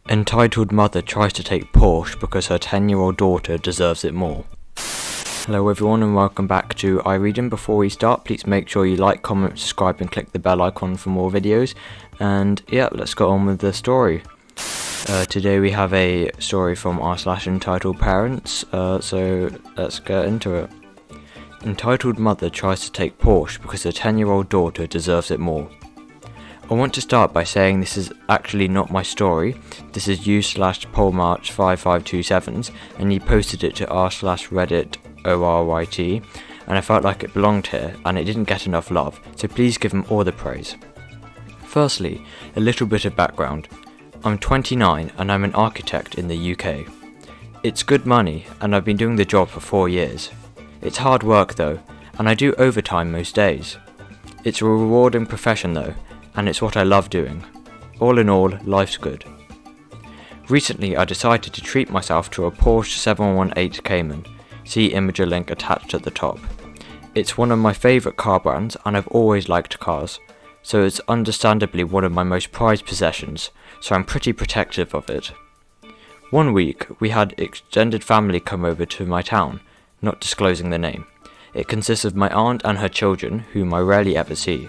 Entitled mother tries to take Porsche because her 10-year-old daughter deserves it more. Hello everyone and welcome back to iReading. Before we start, please make sure you like, comment, subscribe and click the bell icon for more videos. And yeah, let's get on with the story. Today we have a story from rSLASH entitled Parents, so let's get into it. Entitled mother tries to take Porsche because her 10-year-old daughter deserves it more. I want to start by saying this is actually not my story. This is u/polmarch5527s and he posted it to r/reddit ORYT, and I felt like it belonged here and it didn't get enough love, so please give him all the praise. Firstly, a little bit of background. I'm 29 and I'm an architect in the UK. It's good money and I've been doing the job for 4 years. It's hard work though, and I do overtime most days. It's a rewarding profession though, and it's what I love doing. All in all, life's good. Recently I decided to treat myself to a Porsche 718 Cayman. See imager link attached at the top. It's one of my favourite car brands and I've always liked cars, so it's understandably one of my most prized possessions, so I'm pretty protective of it. One week we had extended family come over to my town, not disclosing the name. It consists of my aunt and her children, whom I rarely ever see.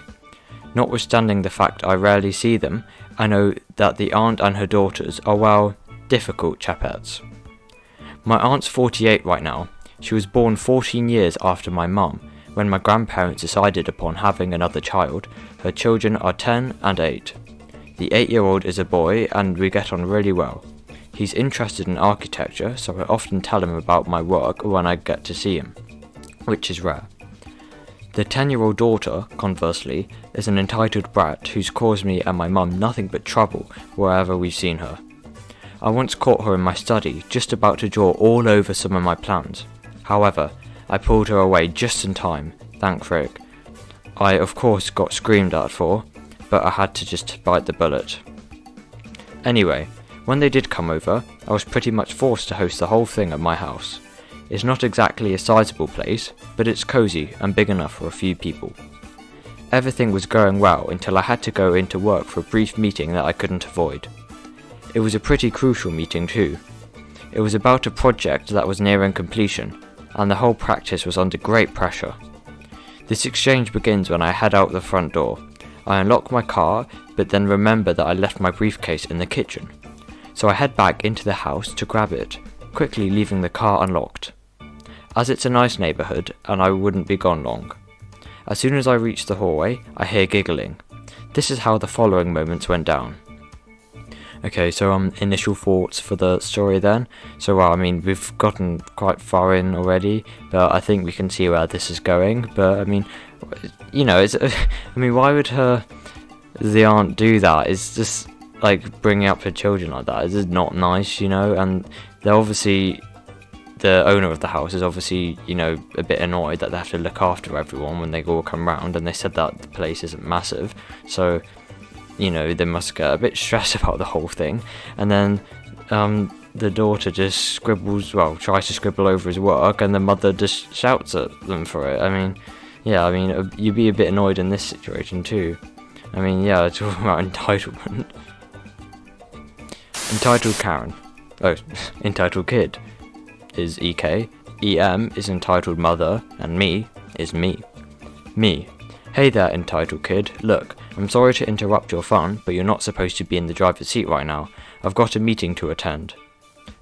Notwithstanding the fact I rarely see them, I know that the aunt and her daughters are, well, difficult chapettes. My aunt's 48 right now. She was born 14 years after my mum, when my grandparents decided upon having another child. Her children are 10 and 8. The 8-year-old is a boy and we get on really well. He's interested in architecture, so I often tell him about my work when I get to see him, which is rare. The 10-year-old daughter, conversely, is an entitled brat who's caused me and my mum nothing but trouble wherever we've seen her. I once caught her in my study, just about to draw all over some of my plans. However, I pulled her away just in time, thank frick. I of course got screamed at for, but I had to just bite the bullet. Anyway, when they did come over, I was pretty much forced to host the whole thing at my house. It's not exactly a sizable place, but it's cosy and big enough for a few people. Everything was going well until I had to go into work for a brief meeting that I couldn't avoid. It was a pretty crucial meeting too. It was about a project that was nearing completion, and the whole practice was under great pressure. This exchange begins when I head out the front door. I unlock my car, but then remember that I left my briefcase in the kitchen. So I head back into the house to grab it, quickly leaving the car unlocked. As it's a nice neighbourhood, and I wouldn't be gone long. As soon as I reach the hallway, I hear giggling. This is how the following moments went down. Okay, so initial thoughts for the story then. So we've gotten quite far in already, but I think we can see where this is going. But why would the aunt do that? It's just like bringing up her children like that. It's just not nice, and they're obviously, the owner of the house is obviously, a bit annoyed that they have to look after everyone when they all come round, and they said that the place isn't massive, so, they must get a bit stressed about the whole thing. And then, the daughter just tries to scribble over his work, and the mother just shouts at them for it. You'd be a bit annoyed in this situation too. It's all about entitlement. Entitled Karen. Entitled Kid is EK, EM is entitled mother, and me is me. Me. Hey there, entitled kid. Look, I'm sorry to interrupt your fun, but you're not supposed to be in the driver's seat right now. I've got a meeting to attend.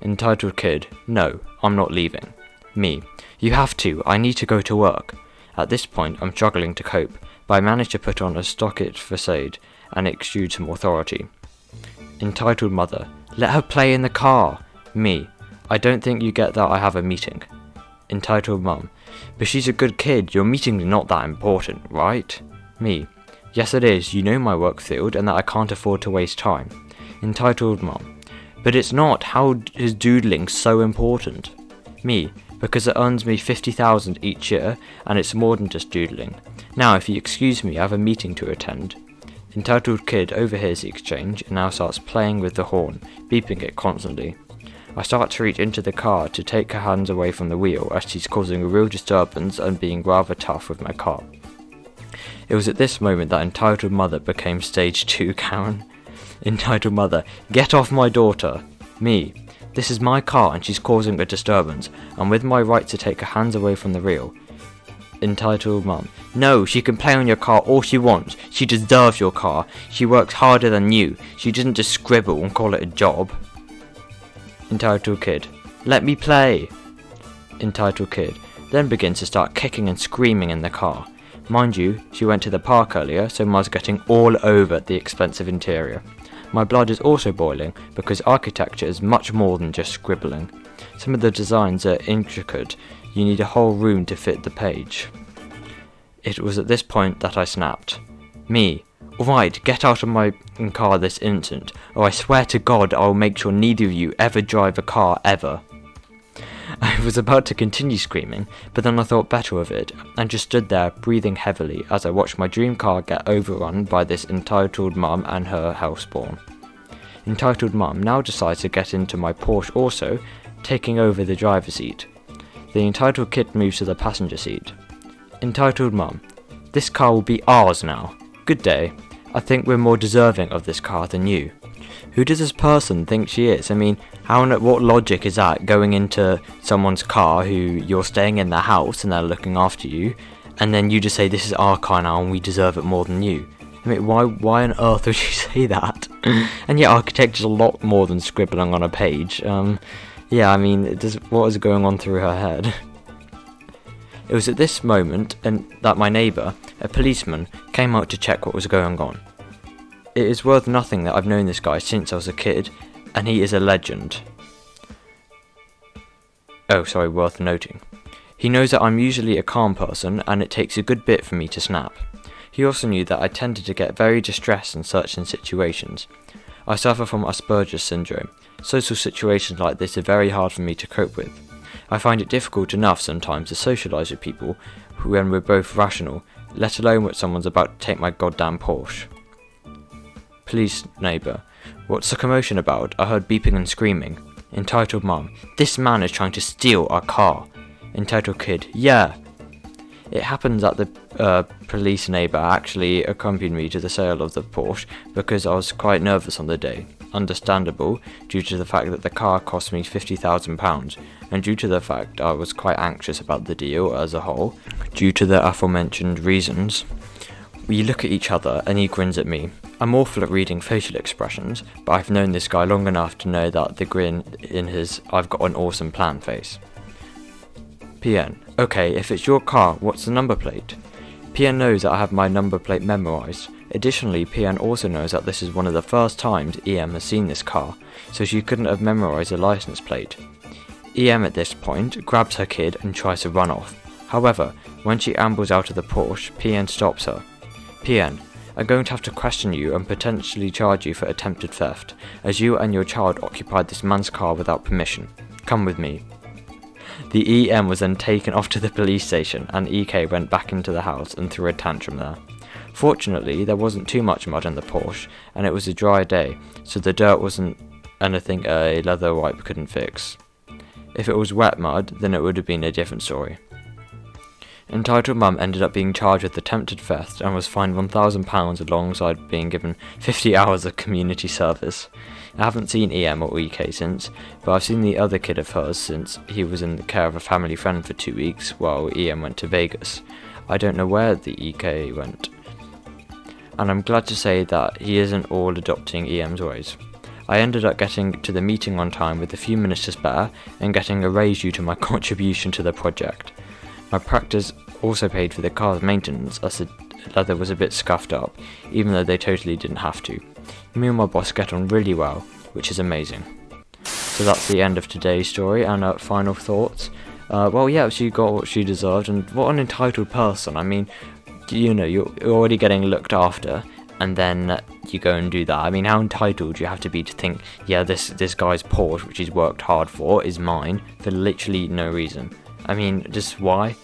Entitled kid. No, I'm not leaving. Me. You have to. I need to go to work. At this point, I'm struggling to cope, but I manage to put on a stocked facade and exude some authority. Entitled mother. Let her play in the car. Me. I don't think you get that I have a meeting. Entitled mum. But she's a good kid, your meeting's not that important, right? Me. Yes it is, you know my work field and that I can't afford to waste time. Entitled mum. But it's not, how is doodling so important? Me. Because it earns me 50,000 each year and it's more than just doodling. Now if you excuse me, I have a meeting to attend. Entitled kid overhears the exchange and now starts playing with the horn, beeping it constantly. I start to reach into the car to take her hands away from the wheel as she's causing a real disturbance and being rather tough with my car. It was at this moment that entitled mother became stage 2 Karen. Entitled mother, get off my daughter. Me, this is my car and she's causing a disturbance, and with my right to take her hands away from the wheel. Entitled mum, no, she can play on your car all she wants. She deserves your car. She works harder than you. She doesn't just scribble and call it a job. Entitled kid, let me play. Entitled kid then begins to start kicking and screaming in the car. Mind you, she went to the park earlier, so Ma's getting all over the expensive interior. My blood is also boiling because architecture is much more than just scribbling. Some of the designs are intricate. You need a whole room to fit the page. It was at this point that I snapped. Me, alright, get out of my car this instant, or I swear to God I'll make sure neither of you ever drive a car ever. I was about to continue screaming, but then I thought better of it, and just stood there breathing heavily as I watched my dream car get overrun by this entitled mum and her houseball. Entitled mum now decides to get into my Porsche also, taking over the driver's seat. The entitled kid moves to the passenger seat. Entitled mum, this car will be ours now. Good day. I think we're more deserving of this car than you. Who does this person think she is? I mean, what logic is that, going into someone's car who you're staying in their house and they're looking after you, and then you just say this is our car now and we deserve it more than you? I mean, why on earth would you say that? And yet architecture's a lot more than scribbling on a page. Yeah, I mean, what is going on through her head? It was at this moment that my neighbour, a policeman, came out to check what was going on. It is worth nothing that I've known this guy since I was a kid, and he is a legend. Oh, sorry, worth noting. He knows that I'm usually a calm person, and it takes a good bit for me to snap. He also knew that I tended to get very distressed in certain situations. I suffer from Asperger's syndrome. Social situations like this are very hard for me to cope with. I find it difficult enough sometimes to socialise with people when we're both rational, let alone when someone's about to take my goddamn Porsche. Police neighbour, what's the commotion about? I heard beeping and screaming. Entitled mum, this man is trying to steal our car. Entitled kid, yeah. It happens that the police neighbour actually accompanied me to the sale of the Porsche because I was quite nervous on the day. Understandable, due to the fact that the car cost me £50,000, and due to the fact I was quite anxious about the deal as a whole, due to the aforementioned reasons. We look at each other and he grins at me. I'm awful at reading facial expressions, but I've known this guy long enough to know that the grin in his "I've got an awesome plan" face. PN, okay, if it's your car, what's the number plate? PN knows that I have my number plate memorised. Additionally, PN also knows that this is one of the first times EM has seen this car, so she couldn't have memorised the license plate. EM at this point grabs her kid and tries to run off. However, when she ambles out of the Porsche, PN stops her. PN, I'm going to have to question you and potentially charge you for attempted theft, as you and your child occupied this man's car without permission. Come with me. The EM was then taken off to the police station, and EK went back into the house and threw a tantrum there. Fortunately, there wasn't too much mud in the Porsche, and it was a dry day, so the dirt wasn't anything a leather wipe couldn't fix. If it was wet mud, then it would have been a different story. Entitled mum ended up being charged with attempted theft and was fined £1,000 alongside being given 50 hours of community service. I haven't seen EM or EK since, but I've seen the other kid of hers since he was in the care of a family friend for 2 weeks while EM went to Vegas. I don't know where the EK went. And I'm glad to say that he isn't all adopting EM's ways. I ended up getting to the meeting on time with a few minutes to spare and getting a raise due to my contribution to the project. My practice also paid for the car's maintenance as the leather was a bit scuffed up, even though they totally didn't have to. Me and my boss get on really well, which is amazing. So that's the end of today's story, and final thoughts. Well, yeah, she got what she deserved, and what an entitled person. I mean, you know, you're already getting looked after, and then you go and do that. I mean, how entitled do you have to be to think, yeah, this guy's Porsche, which he's worked hard for, is mine, for literally no reason. I mean, just why?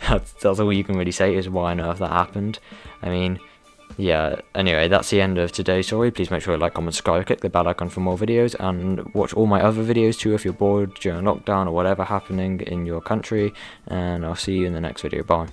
That's all you can really say, is why on earth that happened. I mean, yeah, anyway, that's the end of today's story. Please make sure to like, comment, subscribe, click the bell icon for more videos, and watch all my other videos too if you're bored during lockdown or whatever happening in your country, and I'll see you in the next video. Bye.